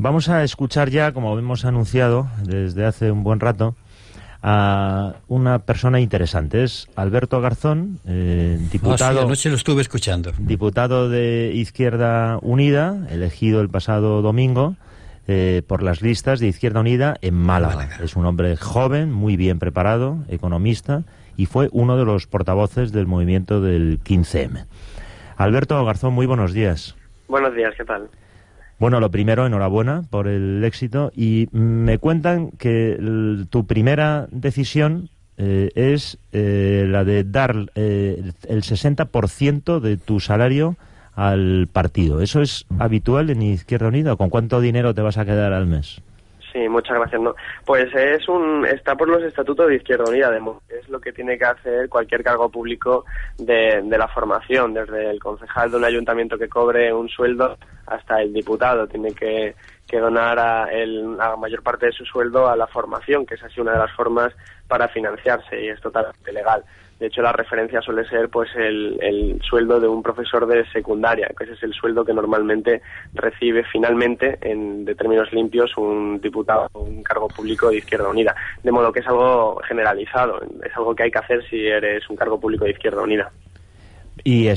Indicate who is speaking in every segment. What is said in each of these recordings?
Speaker 1: Vamos a escuchar ya, como hemos anunciado desde hace un buen rato, a una persona interesante. Es Alberto Garzón, diputado.
Speaker 2: Sí, anoche lo estuve escuchando.
Speaker 1: Diputado de Izquierda Unida, elegido el pasado domingo por las listas de Izquierda Unida en Málaga. Es un hombre joven, muy bien preparado, economista, y fue uno de los portavoces del movimiento del 15M. Alberto Garzón, muy buenos días.
Speaker 3: Buenos días, ¿qué tal?
Speaker 1: Bueno, lo primero, enhorabuena por el éxito. Y me cuentan que tu primera decisión es la de dar el 60% de tu salario al partido. ¿Eso es habitual en Izquierda Unida? ¿Con cuánto dinero te vas a quedar al mes?
Speaker 3: Sí, muchas gracias. No, pues está por los estatutos de Izquierda Unida, es lo que tiene que hacer cualquier cargo público de la formación, desde el concejal de un ayuntamiento que cobre un sueldo hasta el diputado. Tiene que donar la mayor parte de su sueldo a la formación, que es así una de las formas para financiarse, y es totalmente legal. De hecho, la referencia suele ser pues el sueldo de un profesor de secundaria, que ese es el sueldo que normalmente recibe finalmente, de términos limpios, un diputado o un cargo público de Izquierda Unida. De modo que es algo generalizado, es algo que hay que hacer si eres un cargo público de Izquierda Unida.
Speaker 1: ¿Y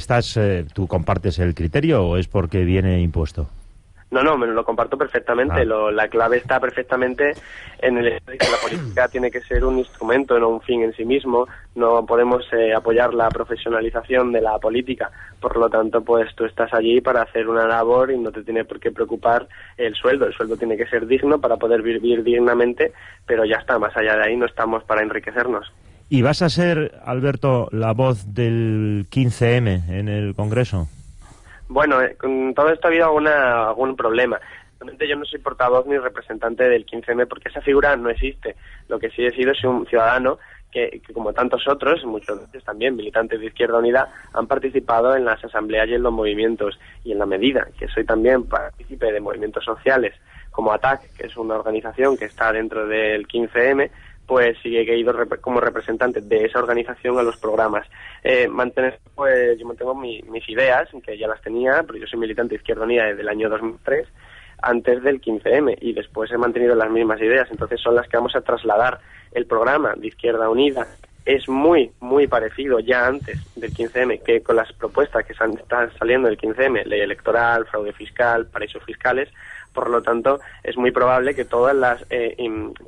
Speaker 1: tú compartes el criterio o es porque viene impuesto?
Speaker 3: No, me lo comparto perfectamente. La clave está perfectamente en el hecho de que la política tiene que ser un instrumento, no un fin en sí mismo. No podemos apoyar la profesionalización de la política. Por lo tanto, pues tú estás allí para hacer una labor y no te tiene por qué preocupar el sueldo. El sueldo tiene que ser digno para poder vivir dignamente, pero ya está, más allá de ahí no estamos para enriquecernos.
Speaker 1: ¿Y vas a ser, Alberto, la voz del 15M en el Congreso?
Speaker 3: Bueno, con todo esto ha habido algún problema. Realmente yo no soy portavoz ni representante del 15M porque esa figura no existe. Lo que sí he sido es un ciudadano que como tantos otros, muchos de ellos también militantes de Izquierda Unida, han participado en las asambleas y en los movimientos. Y en la medida que soy también partícipe de movimientos sociales como ATAC, que es una organización que está dentro del 15M, pues sí que he ido como representante de esa organización a los programas. Yo mantengo mis ideas, que ya las tenía, pero yo soy militante de Izquierda Unida desde el año 2003, antes del 15M, y después he mantenido las mismas ideas, entonces son las que vamos a trasladar. El programa de Izquierda Unida es muy, muy parecido ya antes del 15M que con las propuestas que están saliendo del 15M, ley electoral, fraude fiscal, paraísos fiscales. Por lo tanto, es muy probable que todas las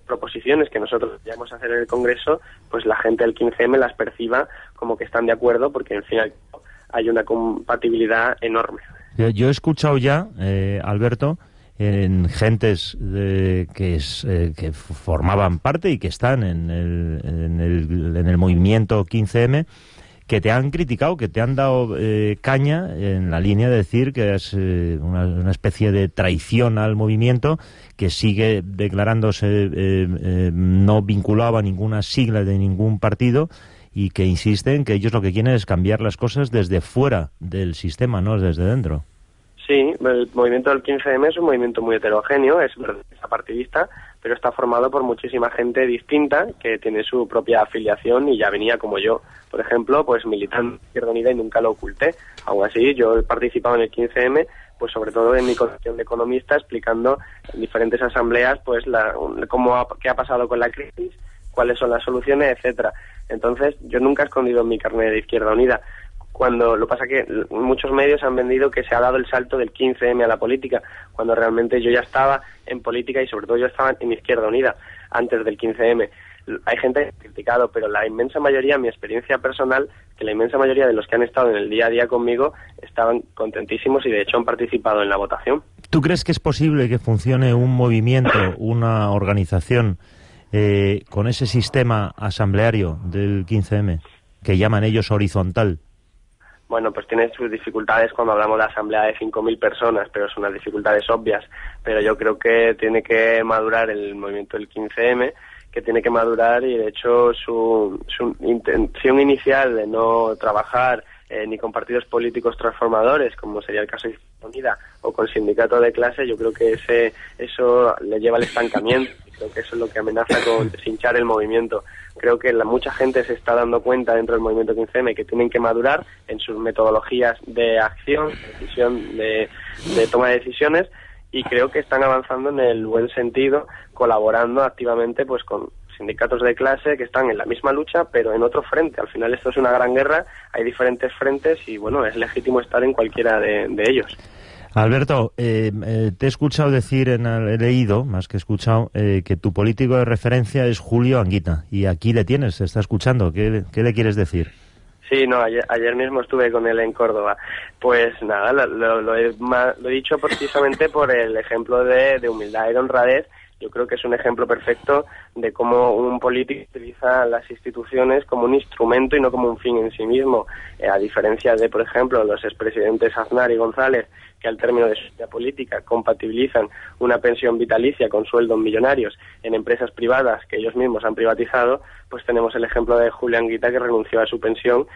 Speaker 3: proposiciones que nosotros vayamos a hacer en el Congreso, pues la gente del 15M las perciba como que están de acuerdo, porque en fin hay una compatibilidad enorme.
Speaker 1: Yo he escuchado ya, Alberto, en gentes que formaban parte y que están en el movimiento 15M, que te han criticado, que te han dado caña en la línea de decir que es una especie de traición al movimiento, que sigue declarándose no vinculado a ninguna sigla de ningún partido, y que insisten que ellos lo que quieren es cambiar las cosas desde fuera del sistema, no desde dentro.
Speaker 3: Sí, el movimiento del 15M es un movimiento muy heterogéneo, es apartidista, pero está formado por muchísima gente distinta que tiene su propia afiliación y ya venía como yo, por ejemplo, pues militante de Izquierda Unida y nunca lo oculté. Aún así, yo he participado en el 15M, pues sobre todo en mi condición de economista, explicando en diferentes asambleas pues qué ha pasado con la crisis, cuáles son las soluciones, etcétera. Entonces, yo nunca he escondido mi carnet de Izquierda Unida. Lo pasa que muchos medios han vendido que se ha dado el salto del 15M a la política, cuando realmente yo ya estaba en política y sobre todo yo estaba en Izquierda Unida antes del 15M. Hay gente que ha criticado, pero la inmensa mayoría, mi experiencia personal, que la inmensa mayoría de los que han estado en el día a día conmigo estaban contentísimos y de hecho han participado en la votación.
Speaker 1: ¿Tú crees que es posible que funcione un movimiento, una organización con ese sistema asambleario del 15M, que llaman ellos horizontal?
Speaker 3: Bueno, pues tiene sus dificultades cuando hablamos de asamblea de 5.000 personas, pero son unas dificultades obvias. Pero yo creo que tiene que madurar el movimiento del 15M, que tiene que madurar, y de hecho su intención inicial de no trabajar ni con partidos políticos transformadores, como sería el caso de Izquierda Unida, o con sindicato de clase, yo creo que eso le lleva al estancamiento. Creo que eso es lo que amenaza con deshinchar el movimiento. Creo que mucha gente se está dando cuenta dentro del movimiento 15M que tienen que madurar en sus metodologías de acción, de decisión, de toma de decisiones, y creo que están avanzando en el buen sentido, colaborando activamente pues con sindicatos de clase que están en la misma lucha, pero en otro frente. Al final esto es una gran guerra, hay diferentes frentes y bueno, es legítimo estar en cualquiera de ellos.
Speaker 1: Alberto, te he escuchado decir, he leído, más que escuchado, que tu político de referencia es Julio Anguita, y aquí le tienes, se está escuchando. ¿Qué le quieres decir?
Speaker 3: Sí, no, ayer mismo estuve con él en Córdoba. Pues nada, lo he dicho precisamente por el ejemplo de humildad y de honradez. Yo creo que es un ejemplo perfecto de cómo un político utiliza las instituciones como un instrumento y no como un fin en sí mismo, a diferencia de, por ejemplo, los expresidentes Aznar y González, que al término de su vida política compatibilizan una pensión vitalicia con sueldos millonarios en empresas privadas que ellos mismos han privatizado. Pues tenemos el ejemplo de Julio Anguita, que renunció a su pensión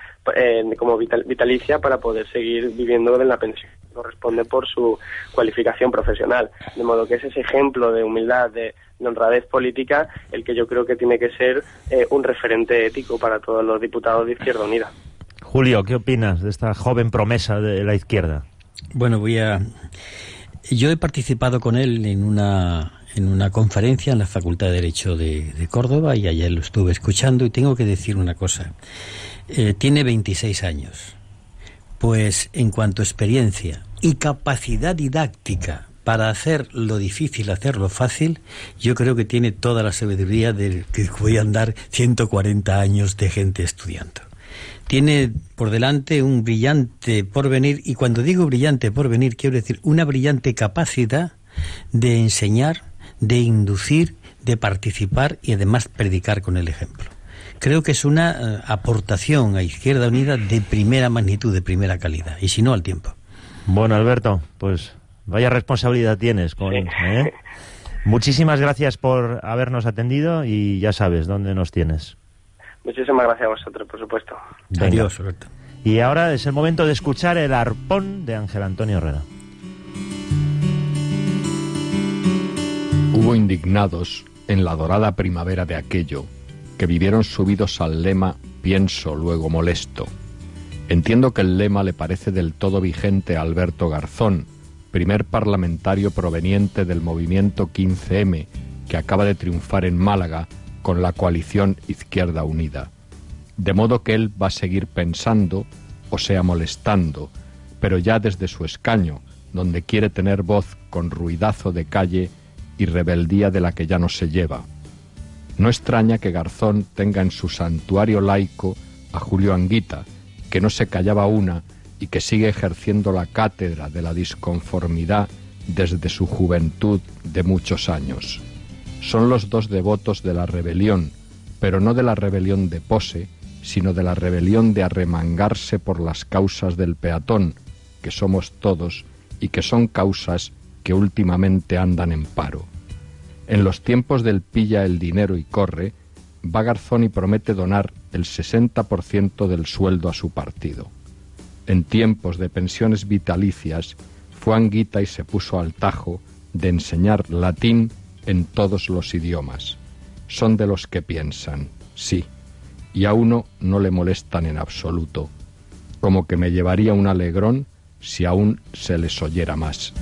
Speaker 3: como vitalicia para poder seguir viviendo de la pensión que corresponde por su cualificación profesional. De modo que es ese ejemplo de humildad, de honradez política, el que yo creo que tiene que ser un referente ético para todos los diputados de Izquierda Unida.
Speaker 1: Julio, ¿qué opinas de esta joven promesa de la izquierda?
Speaker 2: Bueno, yo he participado con él en una conferencia en la Facultad de Derecho de Córdoba, y ayer lo estuve escuchando, y tengo que decir una cosa. Tiene 26 años. Pues en cuanto a experiencia y capacidad didáctica para hacer lo difícil, hacer lo fácil, yo creo que tiene toda la sabiduría de que podían dar 140 años de gente estudiando. Tiene por delante un brillante porvenir, y cuando digo brillante porvenir quiero decir una brillante capacidad de enseñar, de inducir, de participar y además predicar con el ejemplo. Creo que es una aportación a Izquierda Unida de primera magnitud, de primera calidad, y si no, al tiempo.
Speaker 1: Bueno, Alberto, pues vaya responsabilidad tienes. Muchísimas gracias por habernos atendido, y ya sabes dónde nos tienes.
Speaker 3: Muchísimas gracias a vosotros, por supuesto.
Speaker 1: Venga.
Speaker 2: Adiós, Alberto.
Speaker 1: Y ahora es el momento de escuchar El arpón de Ángel Antonio Herrera.
Speaker 4: Hubo indignados en la dorada primavera de aquello, que vivieron subidos al lema «pienso, luego molesto». Entiendo que el lema le parece del todo vigente a Alberto Garzón, primer parlamentario proveniente del movimiento 15M, que acaba de triunfar en Málaga con la coalición Izquierda Unida. De modo que él va a seguir pensando, o sea molestando, pero ya desde su escaño, donde quiere tener voz con ruidazo de calle y rebeldía de la que ya no se lleva. No extraña que Garzón tenga en su santuario laico a Julio Anguita, que no se callaba una y que sigue ejerciendo la cátedra de la disconformidad desde su juventud de muchos años. Son los dos devotos de la rebelión, pero no de la rebelión de pose, sino de la rebelión de arremangarse por las causas del peatón, que somos todos, y que son causas que últimamente andan en paro. En los tiempos del pilla el dinero y corre, va Garzón y promete donar el 60% del sueldo a su partido. En tiempos de pensiones vitalicias, fue Anguita y se puso al tajo de enseñar latín en todos los idiomas. Son de los que piensan, sí, y a uno no le molestan en absoluto, como que me llevaría un alegrón si aún se les oyera más.